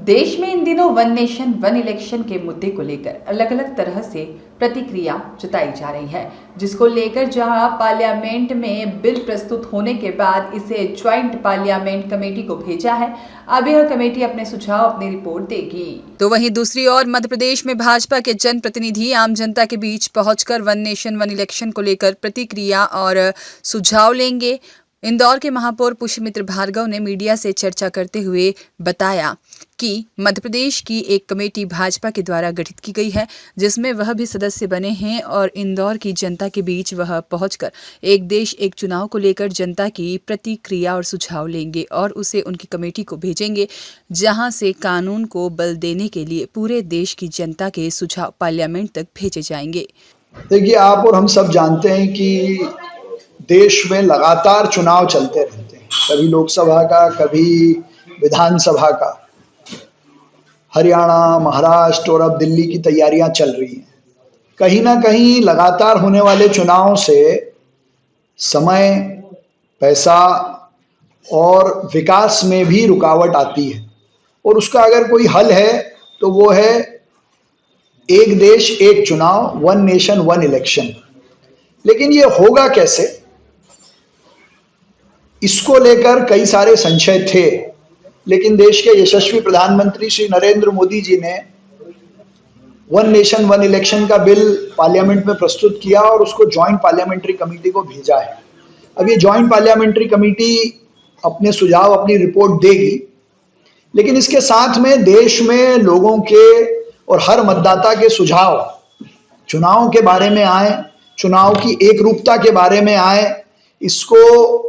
देश में इन दिनों वन नेशन वन इलेक्शन के मुद्दे को लेकर अलग अलग तरह से प्रतिक्रिया जताई जा रही है, जिसको लेकर जहां पार्लियामेंट में बिल प्रस्तुत होने के बाद इसे ज्वाइंट पार्लियामेंट कमेटी को भेजा है। अब यह कमेटी अपने सुझाव, अपनी रिपोर्ट देगी। तो वहीं दूसरी ओर मध्य प्रदेश में भाजपा के जनप्रतिनिधि आम जनता के बीच पहुंचकर वन नेशन वन इलेक्शन को लेकर प्रतिक्रिया और सुझाव लेंगे। इंदौर के महापौर पुष्यमित्र भार्गव ने मीडिया से चर्चा करते हुए बताया कि मध्य प्रदेश की एक कमेटी भाजपा के द्वारा गठित की गई है, जिसमें वह भी सदस्य बने हैं और इंदौर की जनता के बीच वह पहुंचकर एक देश एक चुनाव को लेकर जनता की प्रतिक्रिया और सुझाव लेंगे और उसे उनकी कमेटी को भेजेंगे, जहां से कानून को बल देने के लिए पूरे देश की जनता के सुझाव पार्लियामेंट तक भेजे जाएंगे। देखिए, आप और हम सब जानते हैं कि देश में लगातार चुनाव चलते रहते हैं, कभी लोकसभा का, कभी विधानसभा का। हरियाणा, महाराष्ट्र और अब दिल्ली की तैयारियां चल रही हैं। कहीं ना कहीं लगातार होने वाले चुनाव से समय, पैसा और विकास में भी रुकावट आती है और उसका अगर कोई हल है तो वो है एक देश एक चुनाव, वन नेशन वन इलेक्शन। लेकिन ये होगा कैसे, इसको लेकर कई सारे संशय थे, लेकिन देश के यशस्वी प्रधानमंत्री श्री नरेंद्र मोदी जी ने वन नेशन वन इलेक्शन का बिल पार्लियामेंट में प्रस्तुत किया और उसको जॉइंट पार्लियामेंट्री कमेटी को भेजा है। अब ये जॉइंट पार्लियामेंट्री कमेटी अपने सुझाव, अपनी रिपोर्ट देगी, लेकिन इसके साथ में देश में लोगों के और हर मतदाता के सुझाव चुनाव के बारे में आए, चुनाव की एकरूपता के बारे में आए। इसको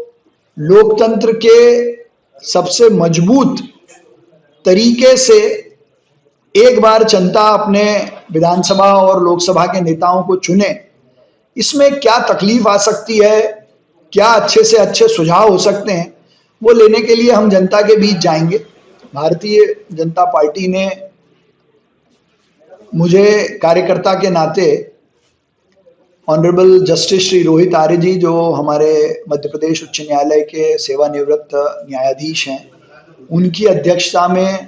लोकतंत्र के सबसे मजबूत तरीके से एक बार जनता अपने विधानसभा और लोकसभा के नेताओं को चुने। इसमें क्या तकलीफ आ सकती है, क्या अच्छे से अच्छे सुझाव हो सकते हैं, वो लेने के लिए हम जनता के बीच जाएंगे। भारतीय जनता पार्टी ने मुझे कार्यकर्ता के नाते ऑनरेबल जस्टिस श्री रोहित आर्य जी, जो हमारे मध्य प्रदेश उच्च न्यायालय के सेवानिवृत्त न्यायाधीश हैं, उनकी अध्यक्षता में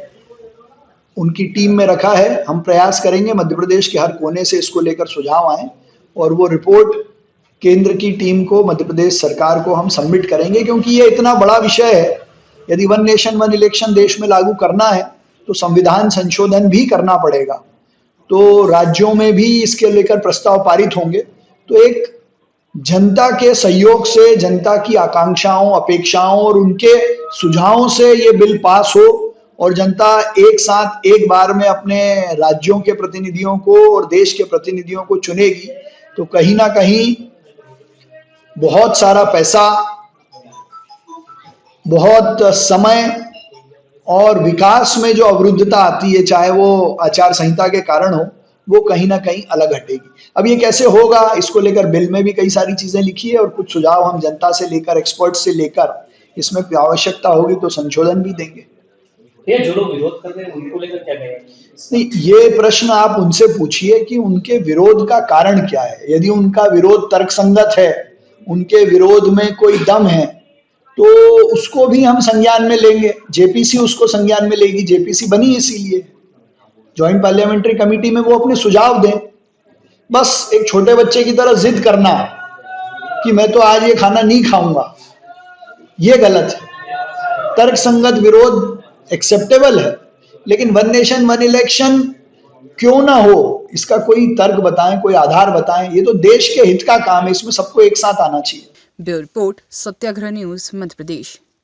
उनकी टीम में रखा है। हम प्रयास करेंगे मध्य प्रदेश के हर कोने से इसको लेकर सुझाव आए और वो रिपोर्ट केंद्र की टीम को, मध्य प्रदेश सरकार को हम सबमिट करेंगे, क्योंकि ये इतना बड़ा विषय है। यदि वन नेशन वन इलेक्शन देश में लागू करना है तो संविधान संशोधन भी करना पड़ेगा, तो राज्यों में भी इसके लेकर प्रस्ताव पारित होंगे। तो एक जनता के सहयोग से, जनता की आकांक्षाओं, अपेक्षाओं और उनके सुझावों से ये बिल पास हो और जनता एक साथ एक बार में अपने राज्यों के प्रतिनिधियों को और देश के प्रतिनिधियों को चुनेगी, तो कहीं ना कहीं बहुत सारा पैसा, बहुत समय और विकास में जो अवरुद्धता आती है, चाहे वो आचार संहिता के कारण हो, वो कहीं ना कहीं अलग हटेगी। अब ये कैसे होगा, इसको लेकर बिल में भी कई सारी चीजें लिखी है और कुछ सुझाव हम जनता से लेकर, एक्सपर्ट से लेकर, इसमें आवश्यकता होगी तो संशोधन भी देंगे। ये जो लोग विरोध कर रहे हैं उनको लेकर क्या कहेंगे? नहीं, ये प्रश्न आप उनसे पूछिए कि उनके विरोध का कारण क्या है। यदि उनका विरोध तर्कसंगत है, उनके विरोध में कोई दम है, तो उसको भी हम संज्ञान में लेंगे। जेपीसी उसको संज्ञान में लेगी, जेपीसी बनी इसीलिए। जॉइंट पार्लियामेंट्री कमेटी में वो अपने सुझाव दें। बस एक छोटे बच्चे की तरह जिद करना कि मैं तो आज ये खाना नहीं खाऊंगा, ये गलत है। तर्कसंगत विरोध एक्सेप्टेबल है, लेकिन वन नेशन वन इलेक्शन क्यों ना हो, इसका कोई तर्क बताएं, कोई आधार बताएं। ये तो देश के हित का काम है, इसमें सबको एक साथ आना चाहिए। ब्यूरो रिपोर्ट, सत्याग्रह न्यूज, मध्य प्रदेश।